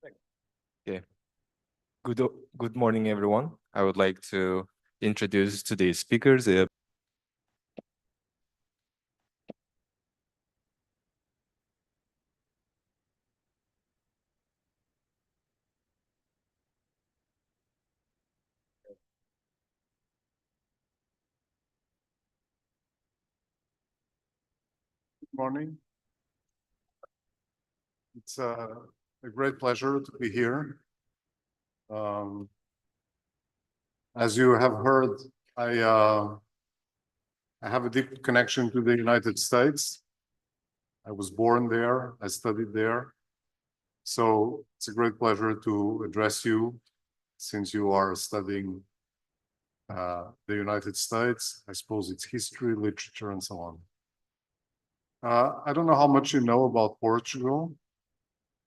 Okay. Good morning, everyone. I would like to introduce today's speakers. Good morning. It's a great pleasure to be here. As you have heard, I have a deep connection to the United States. I was born there, I studied there. So it's a great pleasure to address you since you are studying the United States. I suppose it's history, literature, and so on. I don't know how much you know about Portugal.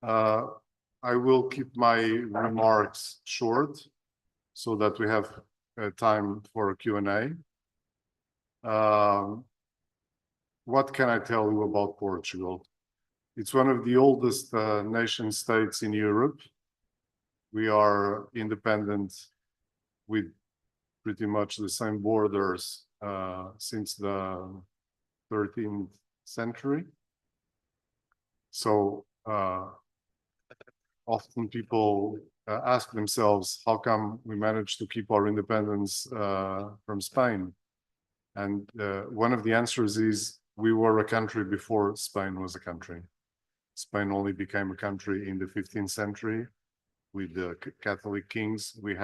I will keep my remarks short so that we have time for a Q&A. What can I tell you about Portugal? It's one of the oldest nation states in Europe. We are independent with pretty much the same borders since the 13th century. So often people ask themselves, how come we managed to keep our independence from Spain? And one of the answers is we were a country before Spain was a country. Spain only became a country in the 15th century with the Catholic kings. We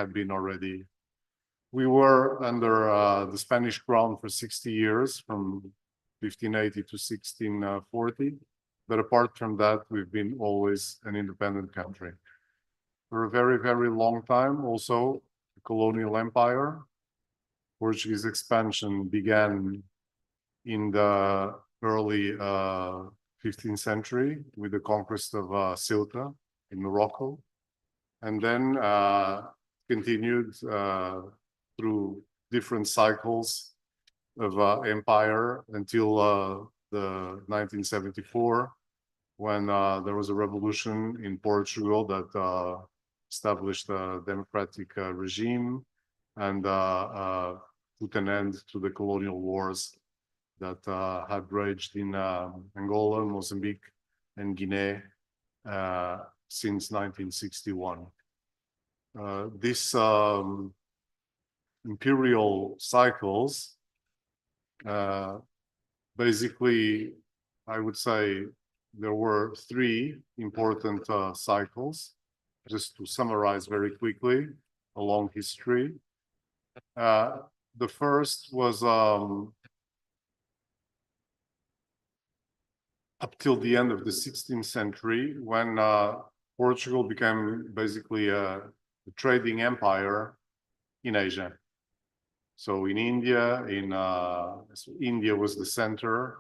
were under the Spanish crown for 60 years, from 1580 to 1640. But apart from that, we've been always an independent country. For a very, very long time, also, the colonial empire. Portuguese expansion began in the early 15th century with the conquest of Ceuta in Morocco, and then continued through different cycles of empire until the 1974, when there was a revolution in Portugal that established a democratic regime and put an end to the colonial wars that had raged in Angola, Mozambique, and Guinea since 1961. These imperial cycles, basically, I would say there were three important cycles, just to summarize very quickly a long history. The first was up till the end of the 16th century, when Portugal became basically a trading empire in Asia. So in India, India was the center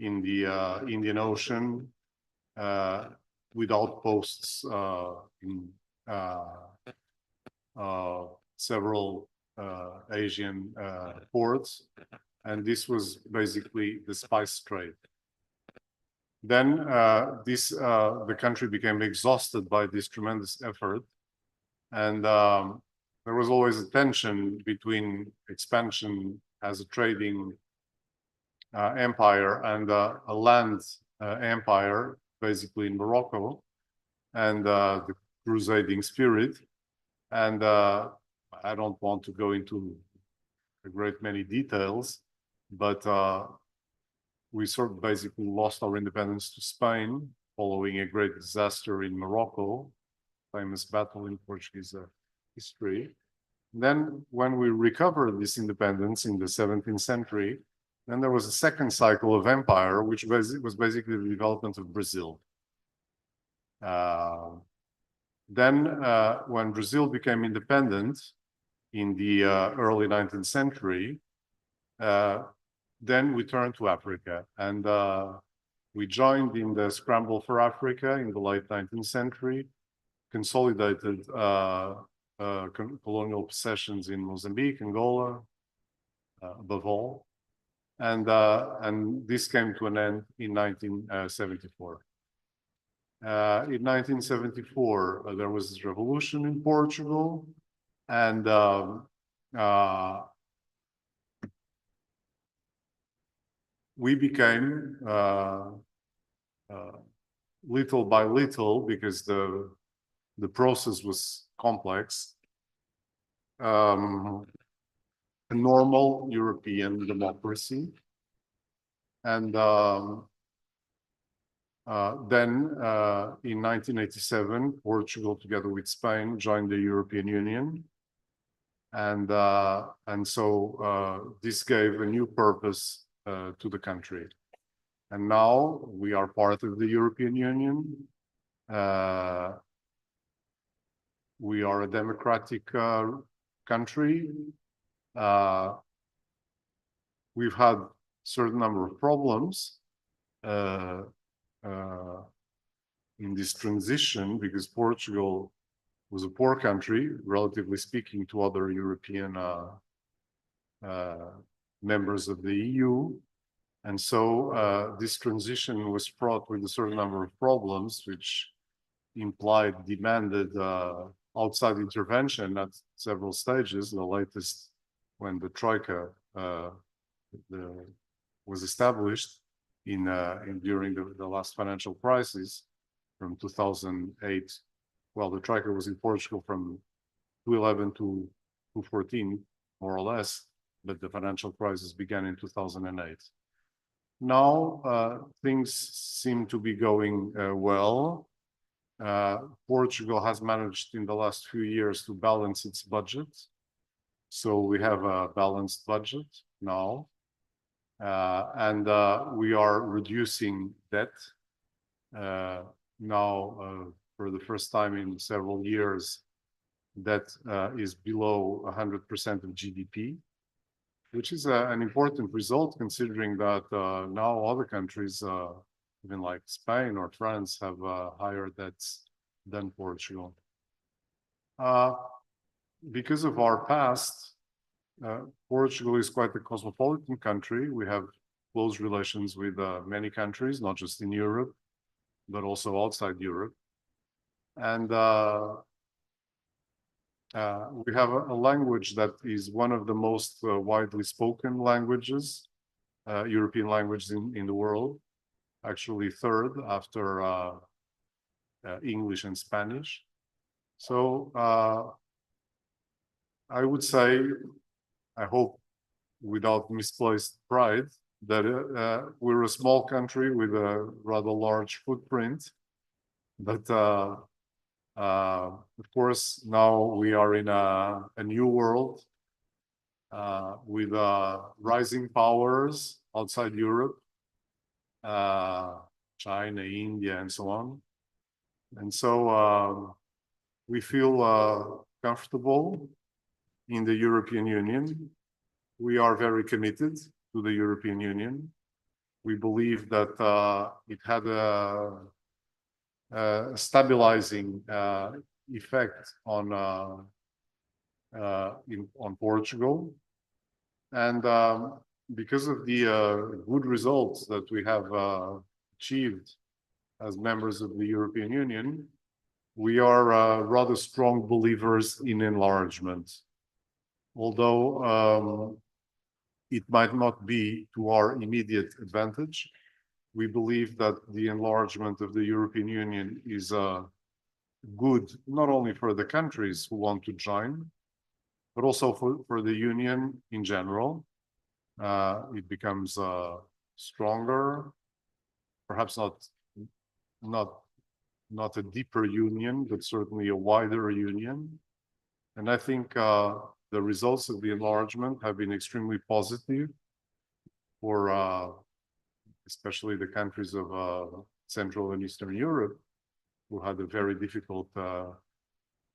in the Indian Ocean, with outposts in several Asian ports, and this was basically the spice trade. Then the country became exhausted by this tremendous effort, and there was always a tension between expansion as a trading empire and a land empire, basically in Morocco, and the crusading spirit. And I don't want to go into a great many details, but we sort of basically lost our independence to Spain following a great disaster in Morocco, famous battle in Portuguese history. Then when we recovered this independence in the 17th century, then there was a second cycle of empire, which was basically the development of Brazil. Then when Brazil became independent in the early 19th century, then we turned to Africa, and we joined in the scramble for Africa in the late 19th century, consolidated colonial possessions in Mozambique, Angola, above all, and this came to an end in 1974. In 1974, there was this revolution in Portugal, and we became little by little, because the process was complex, a normal European democracy. And then in 1987, Portugal, together with Spain, joined the European Union. And so this gave a new purpose to the country. And now we are part of the European Union. We are a democratic country. We've had a certain number of problems in this transition, because Portugal was a poor country, relatively speaking, to other European members of the EU. And so this transition was fraught with a certain number of problems, which demanded outside intervention at several stages. The latest, when the Troika was established during the last financial crisis from 2008. Well, the Troika was in Portugal from 2011 to 2014, more or less, but the financial crisis began in 2008. Now things seem to be going well. Portugal has managed in the last few years to balance its budget. So we have a balanced budget now. And we are reducing debt. Now, for the first time in several years, debt is below 100% of GDP, which is an important result, considering that now other countries, even like Spain or France, have higher debts than Portugal. Because of our past, Portugal is quite a cosmopolitan country. We have close relations with many countries, not just in Europe, but also outside Europe. And we have a language that is one of the most widely spoken languages, European languages in the world, actually third after English and Spanish. So I would say, I hope without misplaced pride, that we're a small country with a rather large footprint. But of course, now we are in a new world with rising powers outside Europe, China, India, and so on. And so we feel comfortable in the European Union. We are very committed to the European Union. We believe that it had a stabilizing effect on Portugal, and because of the good results that we have achieved as members of the European Union, we are rather strong believers in enlargement. Although it might not be to our immediate advantage, we believe that the enlargement of the European Union is good, not only for the countries who want to join, but also for the Union in general. It becomes stronger, perhaps not a deeper union, but certainly a wider union. And I think the results of the enlargement have been extremely positive for especially the countries of Central and Eastern Europe, who had a very difficult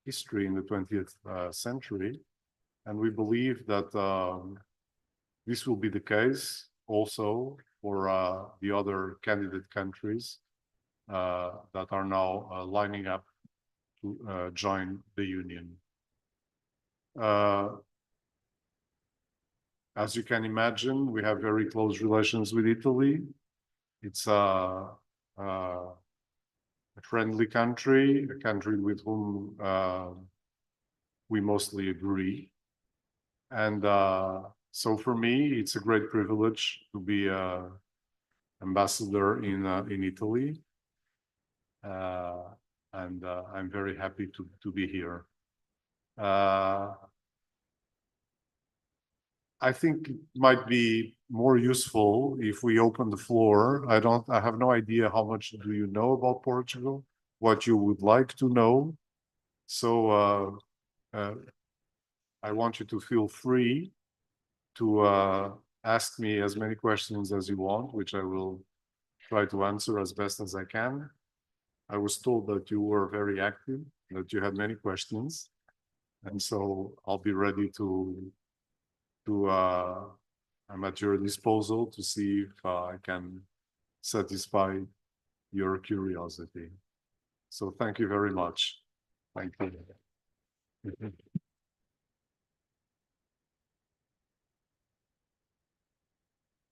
history in the 20th century. And we believe that this will be the case also for the other candidate countries that are now lining up to join the Union. As you can imagine, we have very close relations with Italy. It's a a friendly country, a country with whom we mostly agree. And so for me, it's a great privilege to be ambassador in Italy. And I'm very happy to be here. I think it might be more useful if we open the floor. I have no idea how much do you know about Portugal, what you would like to know. So I want you to feel free to ask me as many questions as you want, which I will try to answer as best as I can. I was told that you were very active, that you had many questions. And so I'll be ready I'm at your disposal to see if I can satisfy your curiosity. So thank you very much. Thank you.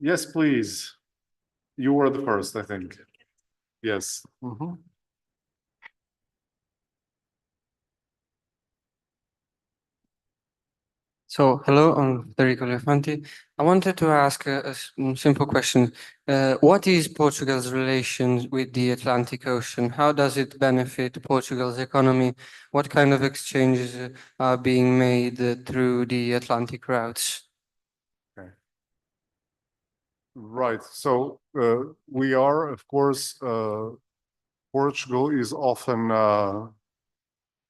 Yes, please. You were the first, I think. Yes. So, hello, I'm Federico Lefanti. I wanted to ask a simple question. What is Portugal's relation with the Atlantic Ocean? How does it benefit Portugal's economy? What kind of exchanges are being made through the Atlantic routes? Okay. Right. So we are, of course, Portugal is often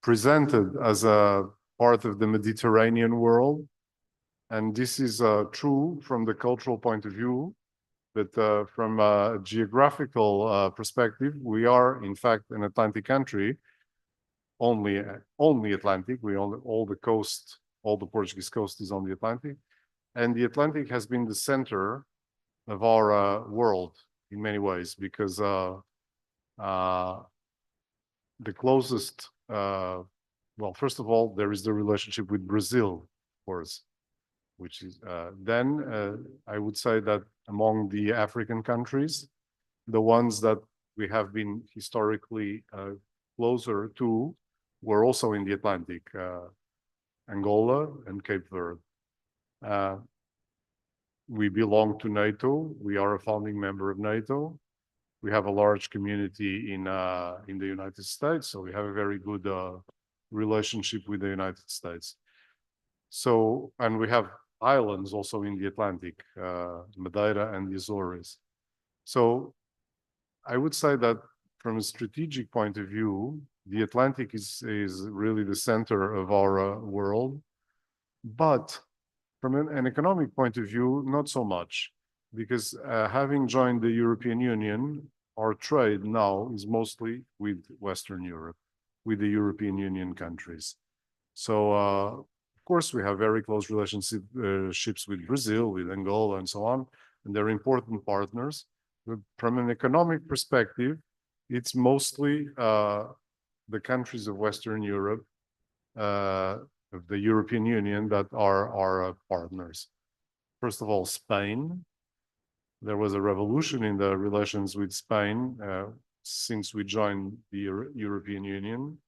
presented as a part of the Mediterranean world. And this is true from the cultural point of view, but from a geographical perspective, we are in fact an Atlantic country, only Atlantic. All the Portuguese coast is on the Atlantic. And the Atlantic has been the center of our world in many ways, because the closest, well, first of all, there is the relationship with Brazil, of course, which is then I would say that among the African countries, the ones that we have been historically closer to were also in the Atlantic, Angola and Cape Verde. We belong to NATO. We are a founding member of NATO. We have a large community in the United States, so we have a very good relationship with the United States. So, and we have islands also in the Atlantic, Madeira and the Azores. So I would say that from a strategic point of view, the Atlantic is really the center of our world. But from an economic point of view, not so much, because having joined the European Union, our trade now is mostly with Western Europe, with the European Union countries. So, of course, we have very close relationships with Brazil, with Angola, and so on, and they're important partners. But from an economic perspective, it's mostly the countries of Western Europe, of the European Union, that are our partners. First of all, Spain. There was a revolution in the relations with Spain since we joined the European Union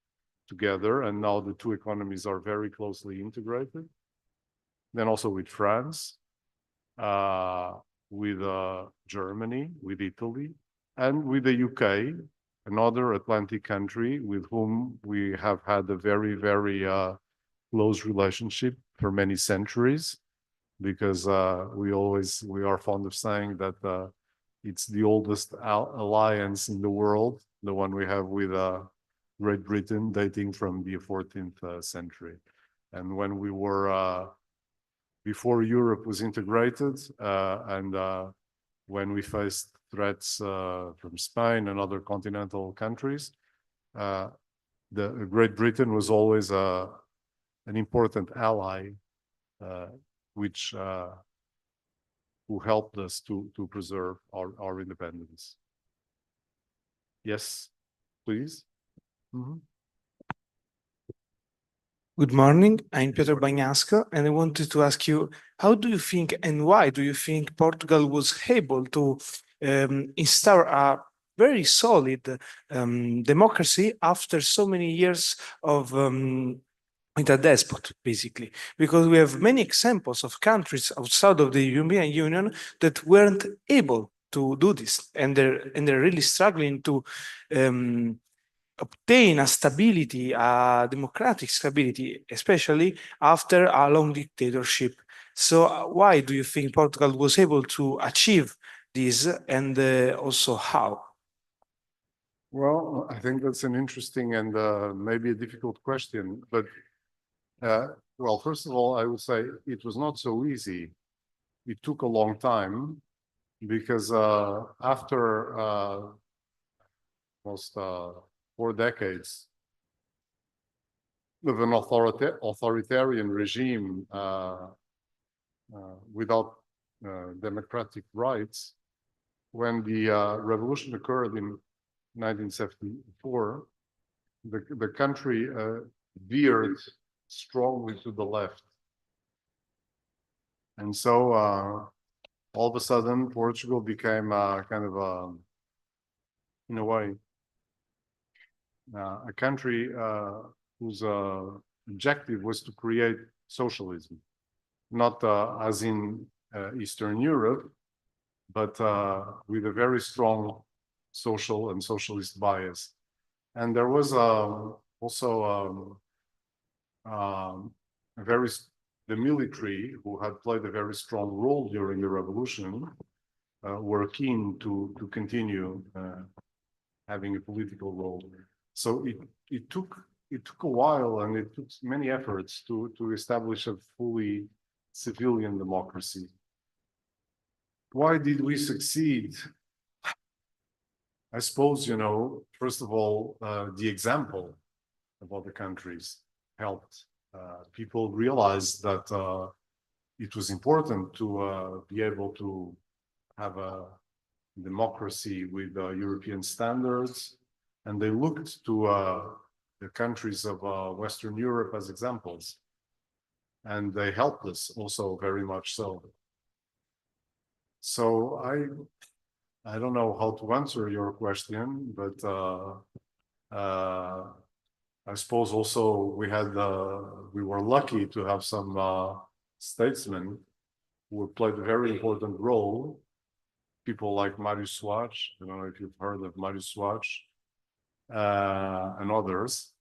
together, and now the two economies are very closely integrated. Then also with France, with Germany, with Italy, and with the UK, another Atlantic country with whom we have had a very, very close relationship for many centuries, because we are fond of saying that it's the oldest alliance in the world, the one we have with Great Britain, dating from the 14th century. And when we were, before Europe was integrated, and when we faced threats from Spain and other continental countries, the Great Britain was always an important ally, who helped us to preserve our independence. Yes, please. Good morning, I'm Piotr Bagnasco, and I wanted to ask you, how do you think and why do you think Portugal was able to install a very solid democracy after so many years of with a despot, basically, because we have many examples of countries outside of the European Union that weren't able to do this, and they're really struggling to obtain a stability, a democratic stability, especially after a long dictatorship. So why do you think Portugal was able to achieve this, and also how? Well, I think that's an interesting and maybe a difficult question, but well, first of all, I would say it was not so easy. It took a long time because after almost 4 decades of an authoritarian regime without democratic rights, when the revolution occurred in 1974, the country veered strongly to the left. And so all of a sudden, Portugal became kind of, in a way, a country whose objective was to create socialism, not as in Eastern Europe, but with a very strong social and socialist bias. And there was also the military, who had played a very strong role during the revolution, were keen to continue having a political role. So it took a while, and it took many efforts to establish a fully civilian democracy. Why did we succeed? I suppose, you know, first of all, the example of other countries helped. People realized that it was important to be able to have a democracy with European standards, and they looked to the countries of Western Europe as examples, and they helped us also very much so. So I don't know how to answer your question, but I suppose also we were lucky to have some statesmen who played a very important role. People like Marius Soares, I don't know if you've heard of Marius Soares, and others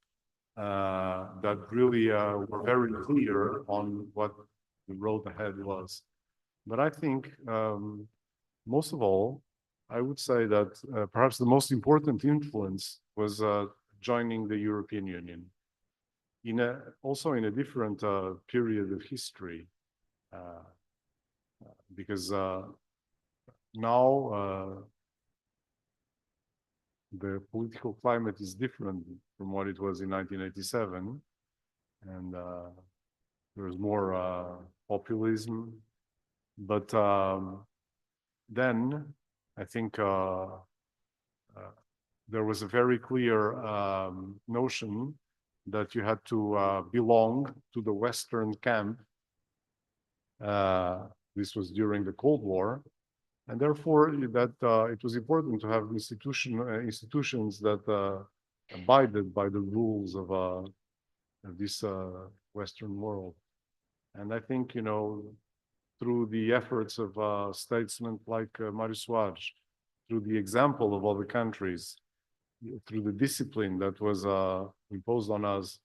that really were very clear on what the road ahead was. But I think most of all, I would say that perhaps the most important influence was joining the European Union also in a different period of history, because now the political climate is different from what it was in 1987, and there's more populism. But then I think there was a very clear notion that you had to belong to the Western camp. This was during the Cold War, and therefore that it was important to have institutions that abided by the rules of this Western world. And I think, you know, through the efforts of statesmen like Marius Soares, through the example of other countries, through the discipline that was imposed on us,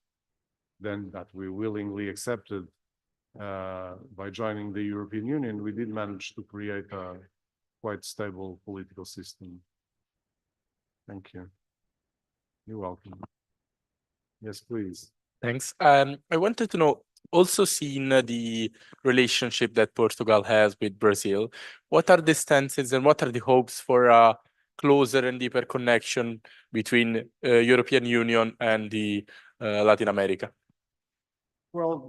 then that we willingly accepted by joining the European Union, we did manage to create a quite stable political system. Thank you. You're welcome. Yes, please. Thanks. I wanted to know, also seeing the relationship that Portugal has with Brazil, what are the stances and what are the hopes for a closer and deeper connection between European Union and the Latin America? Well,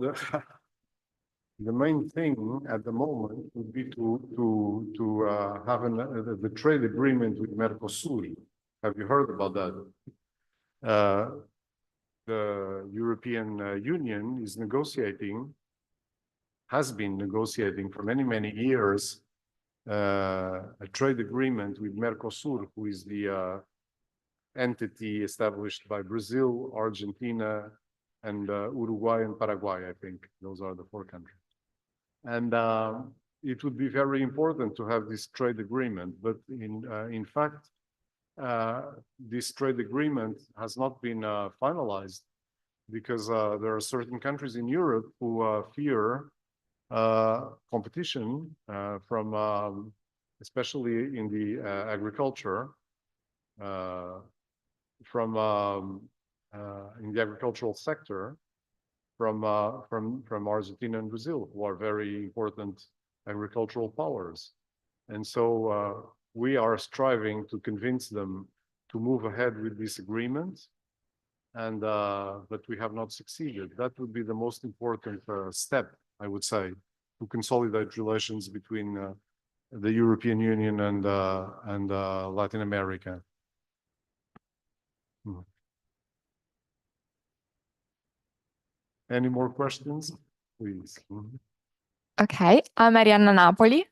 the main thing at the moment would be to have the trade agreement with Mercosur. Have you heard about that? The European Union is negotiating, has been negotiating for many, many years a trade agreement with Mercosur, who is the entity established by Brazil, Argentina, and Uruguay and Paraguay, I think. Those are the 4 countries. And it would be very important to have this trade agreement, but in fact, this trade agreement has not been finalized because there are certain countries in Europe who fear competition from, especially in the agriculture, from in the agricultural sector, from Argentina and Brazil, who are very important agricultural powers. And so we are striving to convince them to move ahead with this agreement, and but we have not succeeded. That would be the most important step, I would say, to consolidate relations between the European Union and Latin America. Any more questions, please? Okay, I'm Arianna Napoli,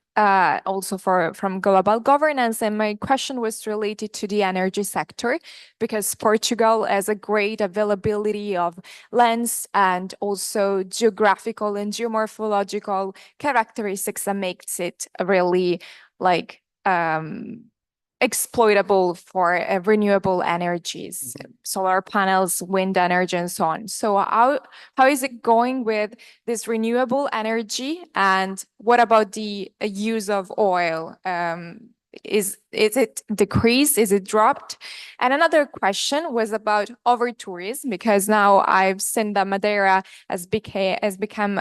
also from Global Governance, and my question was related to the energy sector, because Portugal has a great availability of lands and also geographical and geomorphological characteristics that makes it really like exploitable for renewable energies, solar panels, wind energy, and so on. So how is it going with this renewable energy, and what about the use of oil? Is it decreased? Is it dropped? And another question was about over-tourism, because now I've seen that Madeira has become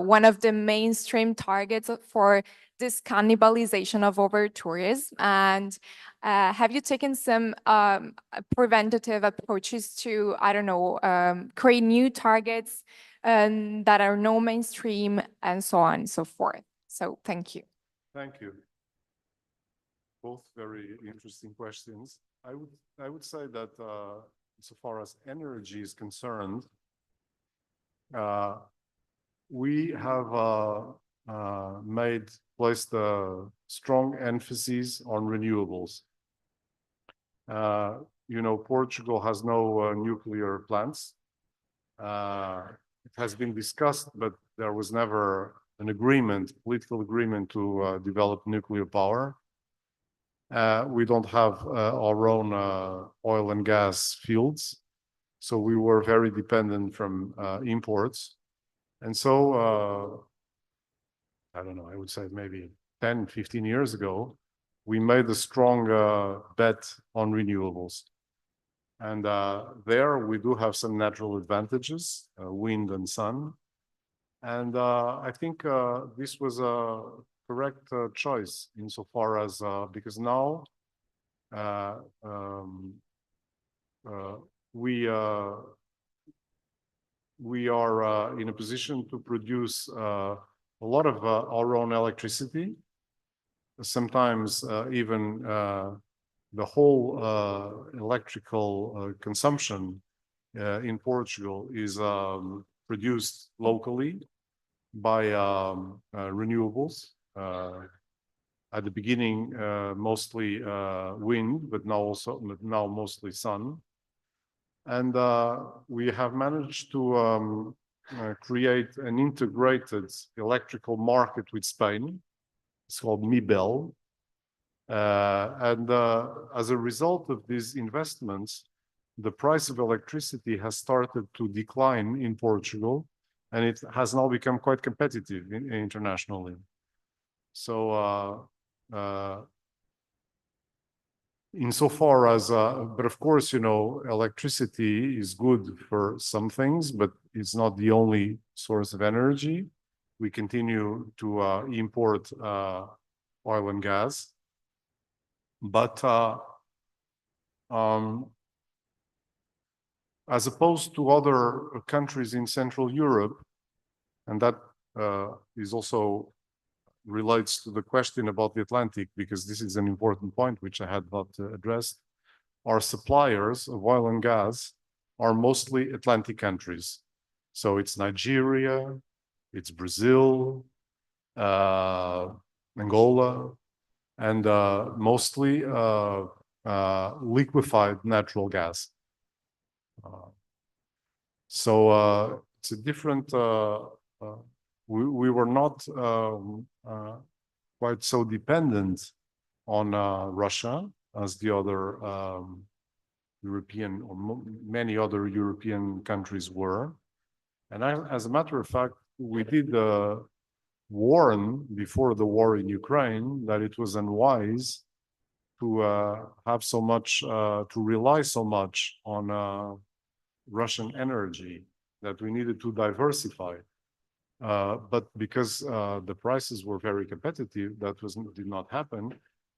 one of the mainstream targets for this cannibalization of over-tourism. And have you taken some preventative approaches to, I don't know, create new targets that are no mainstream, and so on and so forth? So thank you. Thank you. Both very interesting questions. I would say that so far as energy is concerned, we have placed a strong emphasis on renewables. You know, Portugal has no nuclear plants. It has been discussed, but there was never an agreement, political agreement to develop nuclear power. We don't have our own oil and gas fields, so we were very dependent from imports. And so, I don't know, I would say maybe 10, 15 years ago, we made a strong bet on renewables. And there we do have some natural advantages, wind and sun. And I think this was a correct choice insofar as, because now we are in a position to produce a lot of our own electricity. Sometimes even the whole electrical consumption in Portugal is produced locally by renewables. At the beginning, mostly wind, but now mostly sun. And we have managed to create an integrated electrical market with Spain. It's called MIBEL. And as a result of these investments, the price of electricity has started to decline in Portugal, and it has now become quite competitive internationally. So, insofar as, but of course, you know, electricity is good for some things, but it's not the only source of energy. We continue to import oil and gas. But as opposed to other countries in Central Europe, and that is also relates to the question about the Atlantic, because this is an important point which I had not addressed. Our suppliers of oil and gas are mostly Atlantic countries. So it's Nigeria, it's Brazil, Angola, and mostly liquefied natural gas. So it's a different. We were not quite so dependent on Russia as the other European or many other European countries were. And as a matter of fact, we did warn before the war in Ukraine that it was unwise to have so much, to rely so much on Russian energy, that we needed to diversify. But because the prices were very competitive, that did not happen.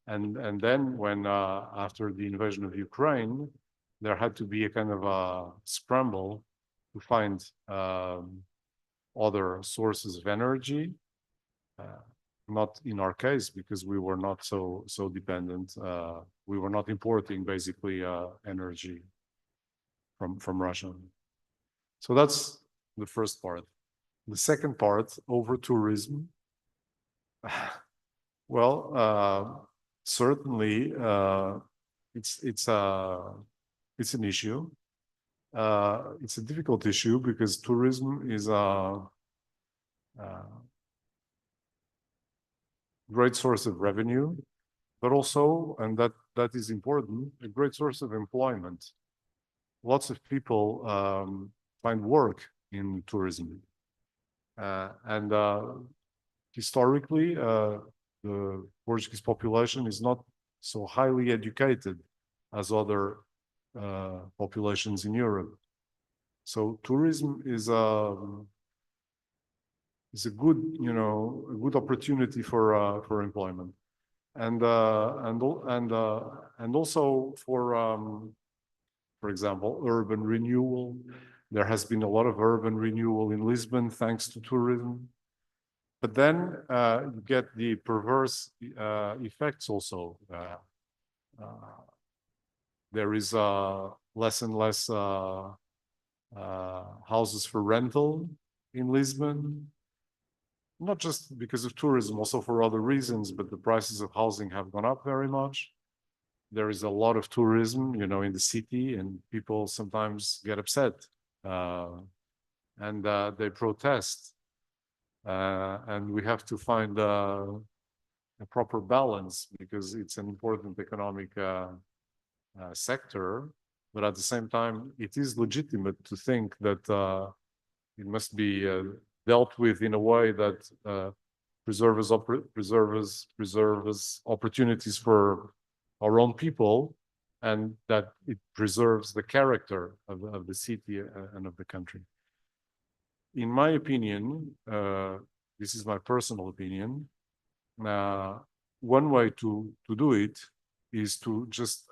And then when after the invasion of Ukraine, there had to be a kind of a scramble to find other sources of energy. Not in our case, because we were not so dependent. We were not importing basically energy from Russia. So that's the first part. The second part, over tourism. Well, certainly it's an issue. It's a difficult issue because tourism is a great source of revenue, but also, and that is important, a great source of employment. Lots of people find work in tourism. And historically, the Portuguese population is not so highly educated as other populations in Europe. So tourism is a good, a good opportunity for employment, and also for example, urban renewal. There has been a lot of urban renewal in Lisbon thanks to tourism. But then you get the perverse effects also. There is less and less houses for rental in Lisbon, not just because of tourism, also for other reasons, but the prices of housing have gone up very much. There is a lot of tourism, in the city, and people sometimes get upset and they protest. And we have to find a proper balance because it's an important economic sector, but at the same time, it is legitimate to think that it must be dealt with in a way that preserves opportunities for our own people, and that it preserves the character of the city and of the country. In my opinion, this is my personal opinion, one way to do it is to just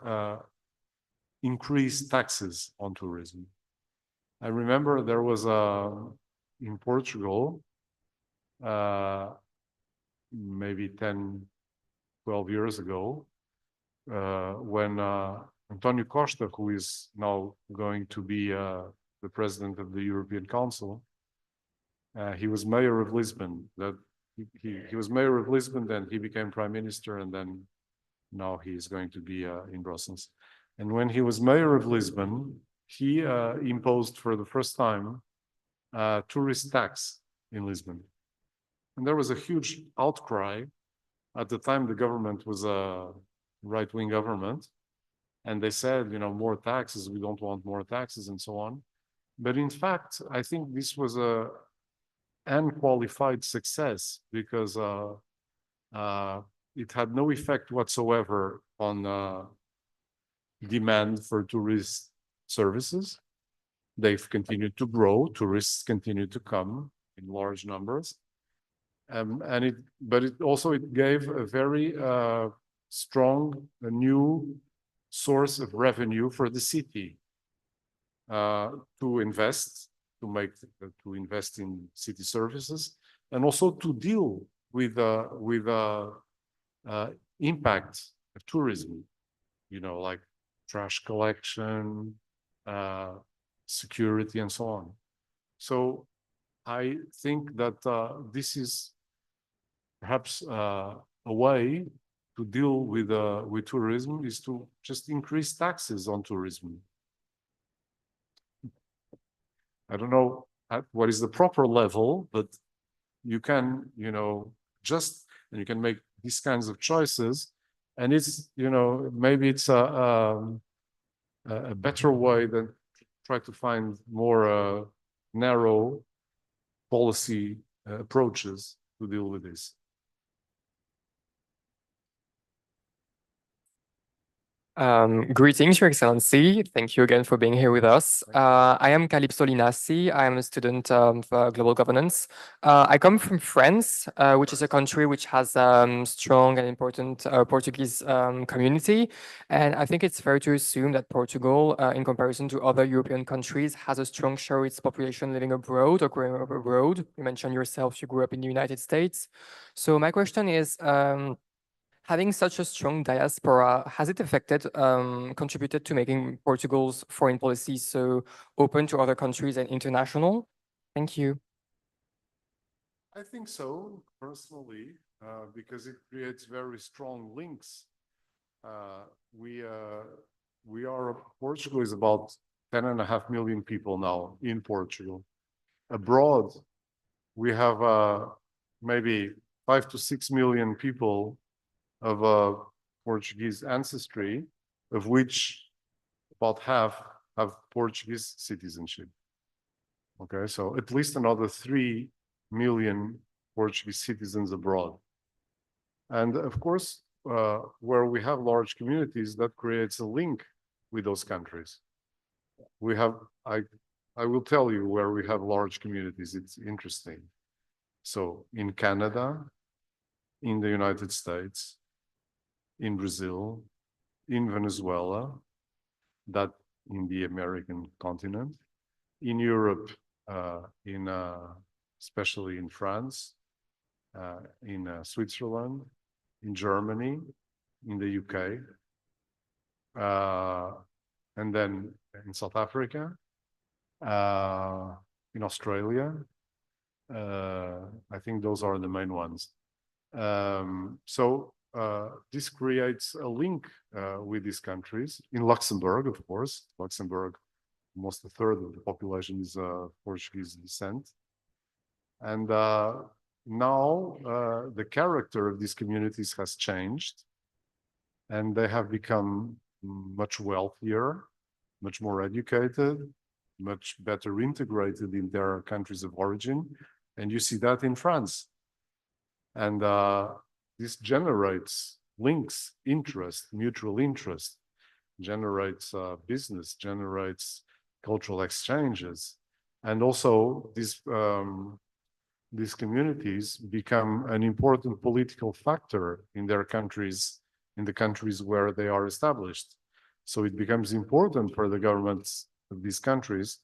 increase taxes on tourism. I remember there was in Portugal, maybe 10, 12 years ago, when António Costa, who is now going to be the president of the European Council, he was mayor of Lisbon. He was mayor of Lisbon, then he became prime minister, and then now he is going to be in Brussels. And when he was mayor of Lisbon, he imposed for the first time tourist tax in Lisbon. And there was a huge outcry. At the time, the government was a right-wing government, and they said, more taxes, we don't want more taxes, and so on. But in fact, I think this was a unqualified success because it had no effect whatsoever on demand for tourist services. They've continued to grow. Tourists continue to come in large numbers, but it also gave a very strong, a new source of revenue for the city to invest. To invest in city services, and also to deal with impact of tourism, like trash collection, security, and so on. So I think that this is perhaps a way to deal with tourism is to just increase taxes on tourism. I don't know at what is the proper level, but you can, and you can make these kinds of choices, and it's, maybe it's a better way than try to find more narrow policy approaches to deal with this. Greetings, Your Excellency. Thank you again for being here with us. I am Calypso Linassi. I am a student of global governance. I come from France, which is a country which has strong and important Portuguese community. And I think it's fair to assume that Portugal, in comparison to other European countries, has a strong share of its population living abroad or growing up abroad. You mentioned yourself, you grew up in the United States. So my question is, having such a strong diaspora, has it contributed to making Portugal's foreign policy so open to other countries and international? Thank you. I think so, personally, because it creates very strong links. Portugal is about 10.5 million people now in Portugal. Abroad, we have maybe 5 to 6 million people of Portuguese ancestry, of which about half have Portuguese citizenship. Okay, so at least another 3 million Portuguese citizens abroad. And of course, where we have large communities, that creates a link with those countries. We have, I will tell you where we have large communities, it's interesting. So in Canada, in the United States, in Brazil, in Venezuela, that in the American continent, in Europe, especially in France, in Switzerland, in Germany, in the UK, and then in South Africa, in Australia. I think those are the main ones. This creates a link with these countries. In Luxembourg, of course, Luxembourg, almost a third of the population is Portuguese descent. And now the character of these communities has changed, and they have become much wealthier, much more educated, much better integrated in their countries of origin. And you see that in France. And this generates links, interest, mutual interest, generates business, generates cultural exchanges. And also these communities become an important political factor in their countries, in the countries where they are established. So it becomes important for the governments of these countries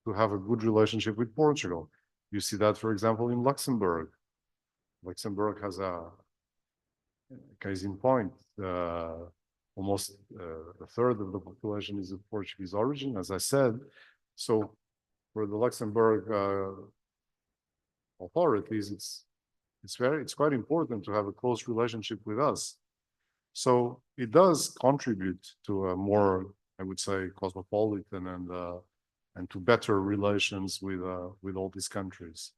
to have a good relationship with Portugal. You see that, for example, in Luxembourg. Luxembourg has a case in point. Almost a third of the population is of Portuguese origin, as I said. So for the Luxembourg authorities, it's quite important to have a close relationship with us. So it does contribute to a more, I would say, cosmopolitan and to better relations with all these countries.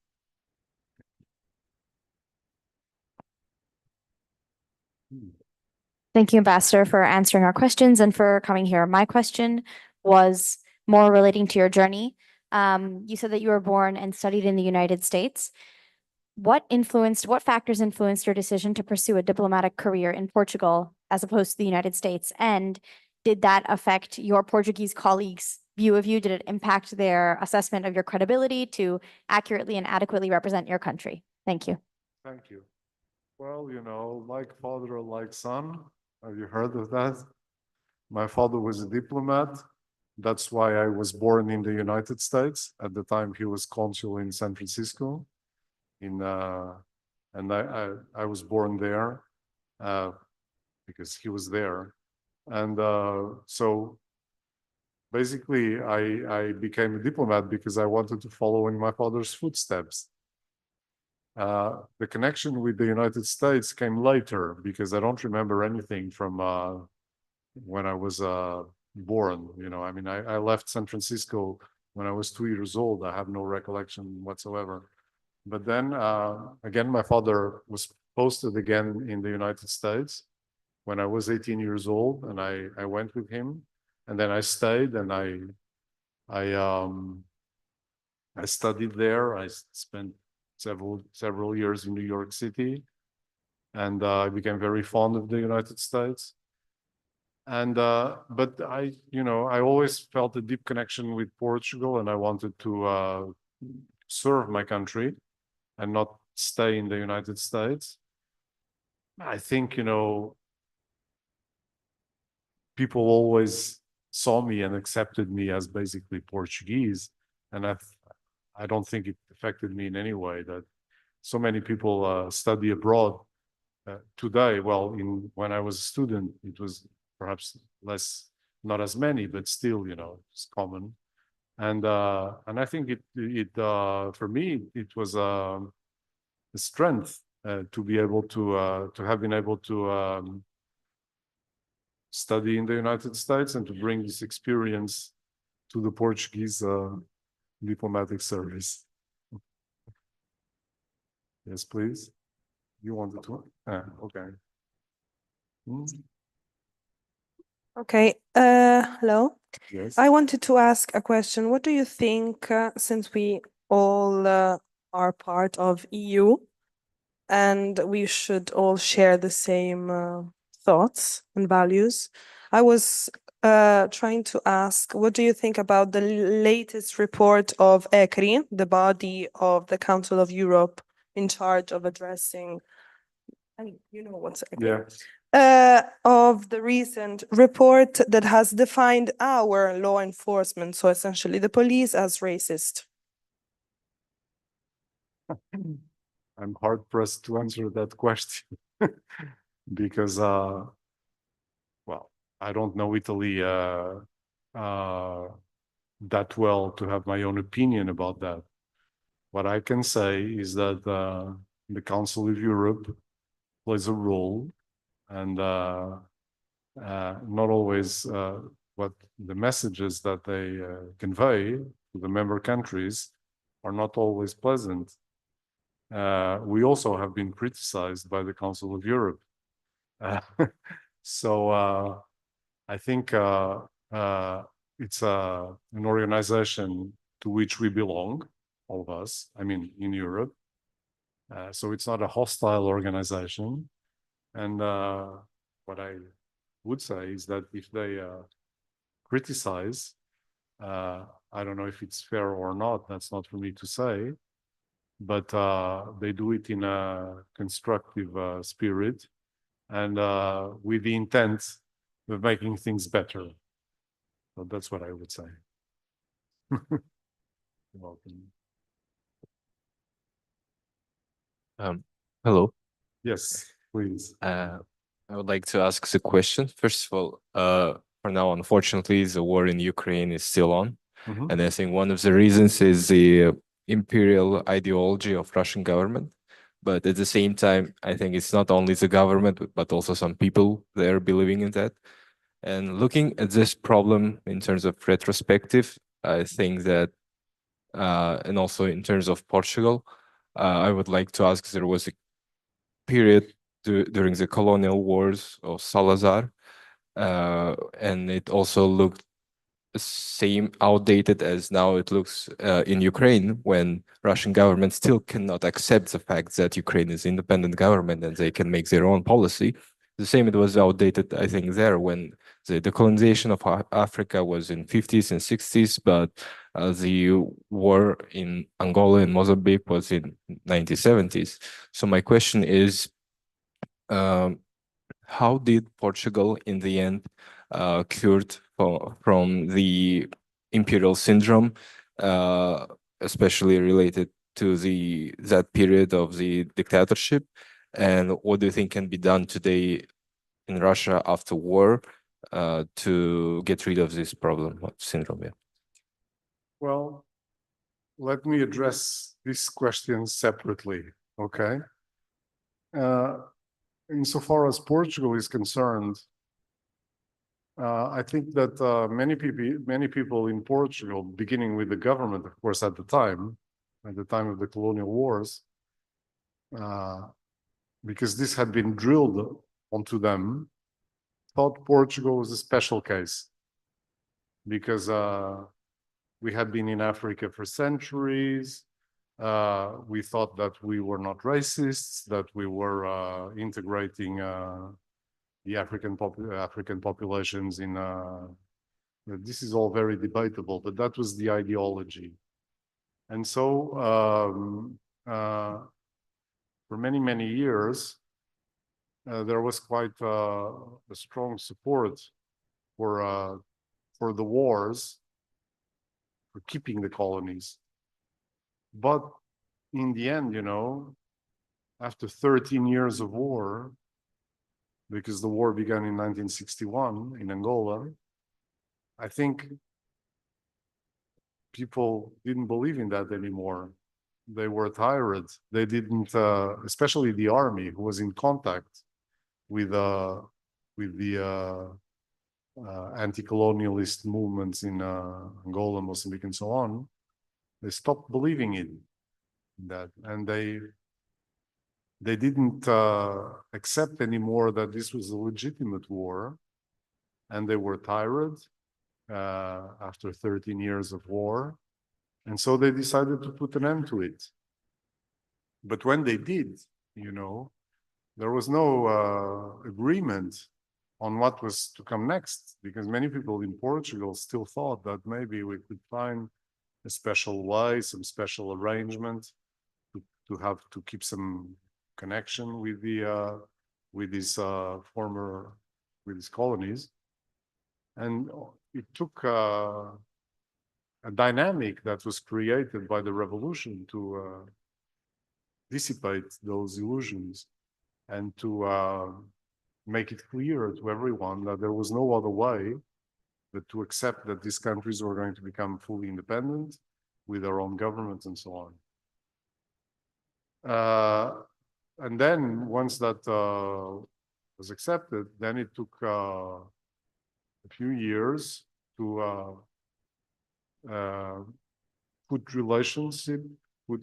Thank you, Ambassador, for answering our questions and for coming here. My question was more relating to your journey. You said that you were born and studied in the United States. What factors influenced your decision to pursue a diplomatic career in Portugal as opposed to the United States? And did that affect your Portuguese colleagues' view of you? Did it impact their assessment of your credibility to accurately and adequately represent your country? Thank you. Thank you. Well, like father, like son. Have you heard of that? My father was a diplomat. That's why I was born in the United States. At the time, he was consul in San Francisco. And I was born there because he was there. And so basically, I became a diplomat because I wanted to follow in my father's footsteps. The connection with the United States came later because I don't remember anything from when I was born. You know, I mean, I left San Francisco when I was 2 years old. I have no recollection whatsoever. But then again, my father was posted again in the United States when I was 18 years old, and I went with him, and then I stayed, and I studied there. I spent several years in New York City, and I became very fond of the United States. And but I always felt a deep connection with Portugal, and I wanted to serve my country and not stay in the United States. I think, people always saw me and accepted me as basically Portuguese, and I don't think it affected me in any way that so many people study abroad today. Well, when I was a student, it was perhaps less, not as many, but still, it's common. And I think it for me it was a strength to be able to have been able to study in the United States and to bring this experience to the Portuguese diplomatic service. Yes, please. You wanted to? Okay. Okay, hello. Yes. I wanted to ask a question. What do you think, since we all are part of EU and we should all share the same thoughts and values? I was trying to ask, what do you think about the latest report of ECRI, the body of the Council of Europe in charge of addressing, you know what's ECRI? Yeah. Of the recent report that has defined our law enforcement, so essentially the police, as racist? I'm hard pressed to answer that question because, well, I don't know Italy that well to have my own opinion about that. What I can say is that the Council of Europe plays a role, and not always what the messages that they convey to the member countries are not always pleasant. We also have been criticized by the Council of Europe. So I think it's an organization to which we belong, all of us, I mean, in Europe. So it's not a hostile organization. And what I would say is that if they criticize, I don't know if it's fair or not, that's not for me to say, but they do it in a constructive spirit and with the intent of making things better. So that's what I would say. You're welcome. Hello. Yes, please. I would like to ask the question. First of all, for now, unfortunately, the war in Ukraine is still on. Mhm. And I think one of the reasons is the imperial ideology of Russian government. But at the same time, I think it's not only the government, but also some people there believing in that. And looking at this problem in terms of retrospective, I think that, and also in terms of Portugal, I would like to ask, there was a period during the colonial wars of Salazar, and it also looked same outdated as now it looks in Ukraine, when Russian government still cannot accept the fact that Ukraine is independent government and they can make their own policy. The same, it was outdated, I think, there when the decolonization of Africa was in 50s and 60s, but the war in Angola and Mozambique was in 1970s. So my question is, how did Portugal in the end cured from the imperial syndrome, especially related to that period of the dictatorship? And what do you think can be done today in Russia after war to get rid of this problem of syndrome? Yeah. Well, let me address this question separately. Okay. Insofar as Portugal is concerned, I think that many people in Portugal, beginning with the government, of course, at the time of the colonial wars, because this had been drilled onto them, thought Portugal was a special case because we had been in Africa for centuries. We thought that we were not racists, that we were integrating the African populations in. This is all very debatable, but that was the ideology. And so for many years, there was quite a strong support for the wars, for keeping the colonies. But in the end, you know, after 13 years of war, because the war began in 1961 in Angola, I think people didn't believe in that anymore. They were tired. They didn't, especially the army, who was in contact with the anti-colonialist movements in Angola, Mozambique, and so on. They stopped believing in that, and they didn't accept anymore that this was a legitimate war, and they were tired after 13 years of war, and so they decided to put an end to it. But when they did, you know, there was no agreement on what was to come next, because many people in Portugal still thought that maybe we could find a special way, some special arrangement to keep some connection with the with these colonies. And it took a dynamic that was created by the revolution to dissipate those illusions and to make it clear to everyone that there was no other way but to accept that these countries were going to become fully independent with their own governments and so on. And then once that was accepted, then it took a few years to put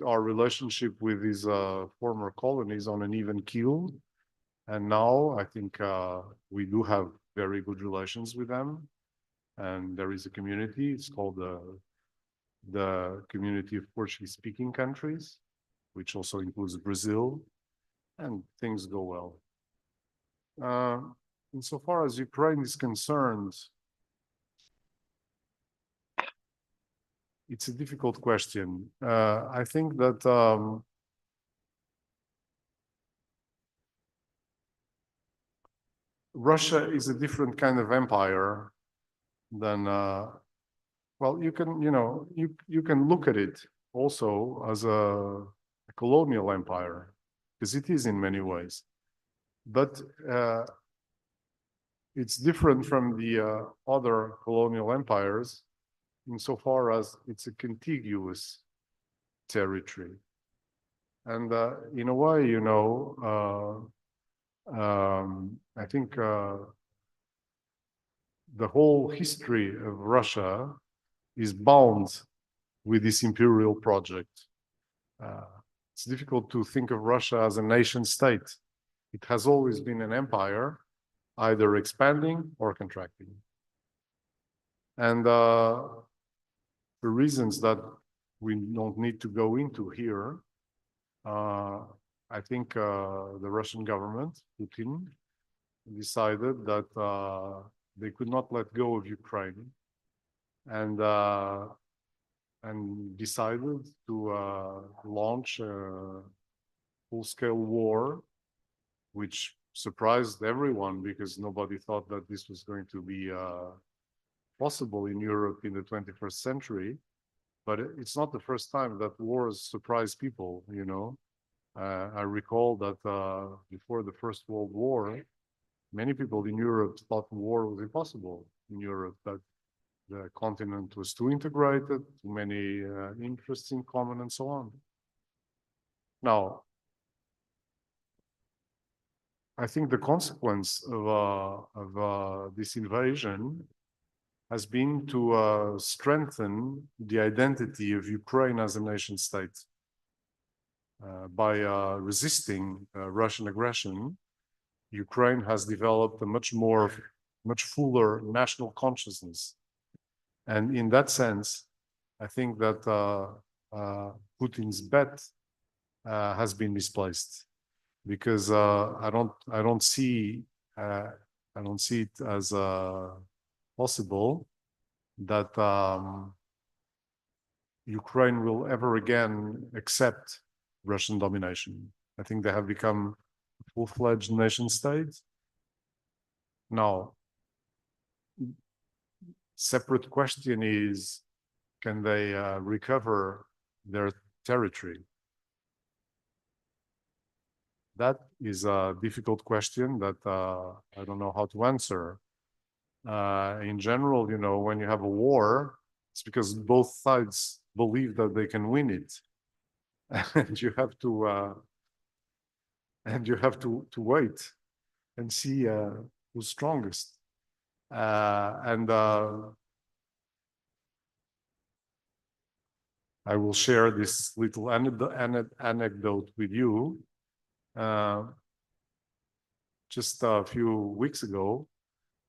our relationship with these former colonies on an even keel. And now I think we do have very good relations with them. And there is a community, it's called the Community of Portuguese-speaking countries, which also includes Brazil, and things go well. Insofar as Ukraine is concerned, it's a difficult question. I think that Russia is a different kind of empire than, well, you can, you know, you can look at it also as a colonial empire, because it is in many ways. But it's different from the other colonial empires insofar as it's a contiguous territory. And in a way, you know, I think the whole history of Russia is bound with this imperial project. It's difficult to think of Russia as a nation state. It has always been an empire, either expanding or contracting. And for reasons that we don't need to go into here, I think the Russian government, Putin, decided that they could not let go of Ukraine, and decided to launch a full-scale war, which surprised everyone because nobody thought that this was going to be possible in Europe in the 21st century. But it's not the first time that wars surprise people, you know. I recall that before the First World War, many people in Europe thought war was impossible in Europe, that the continent was too integrated, too many interests in common, and so on. Now, I think the consequence of this invasion has been to strengthen the identity of Ukraine as a nation state. By resisting Russian aggression, Ukraine has developed a much fuller national consciousness. And in that sense, I think that Putin's bet has been misplaced, because I don't see it as possible that Ukraine will ever again accept Russian domination. I think they have become a full-fledged nation state. Now, separate question is, can they recover their territory? That is a difficult question that I don't know how to answer. In general, you know, when you have a war, it's because both sides believe that they can win it, and you have to wait and see who's strongest. I will share this little anecdote with you. Just a few weeks ago,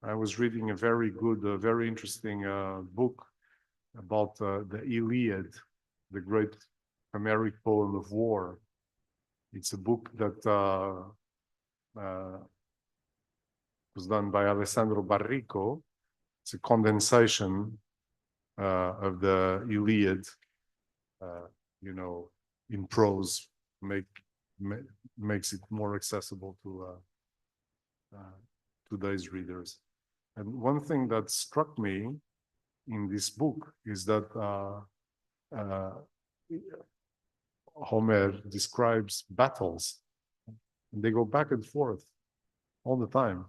I was reading a very good, very interesting book about the Iliad, the great Homeric poem of war. It's a book that was done by Alessandro Barrico. It's a condensation of the Iliad, you know, in prose, makes it more accessible to today's readers. And one thing that struck me in this book is that Homer describes battles, and they go back and forth all the time.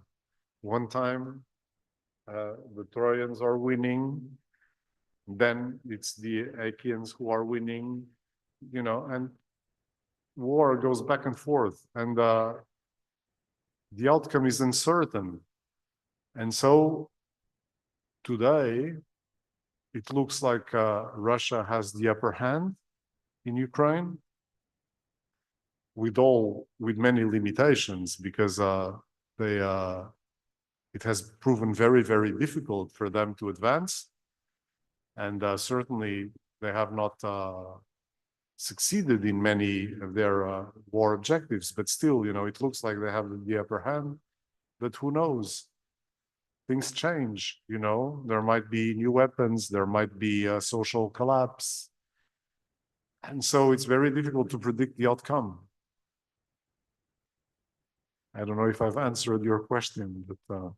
One time, the Trojans are winning, then it's the Achaeans who are winning, you know, and war goes back and forth, and the outcome is uncertain. And so today, it looks like Russia has the upper hand in Ukraine, with many limitations, because it has proven very, very difficult for them to advance. And certainly they have not succeeded in many of their war objectives, but still, you know, it looks like they have the upper hand. But who knows? Things change, you know, there might be new weapons, there might be a social collapse. And so it's very difficult to predict the outcome. I don't know if I've answered your question, but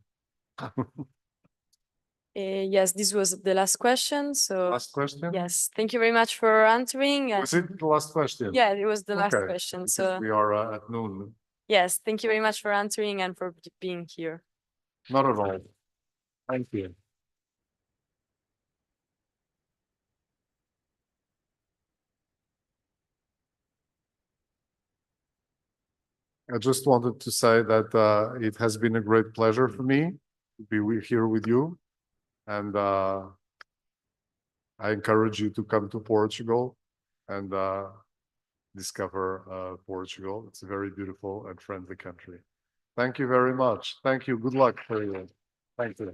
yes, this was the last question. So last question? yes, thank you very much for answering. Was it the last question? Yeah, it was the last Okay, question. because So we are at noon. yes, thank you very much for answering and for being here. Not at all. Thank you. I just wanted to say that it has been a great pleasure for me to be here with you. And I encourage you to come to Portugal and discover Portugal. It's a very beautiful and friendly country. Thank you very much. Thank you. Good luck for you. Thank you.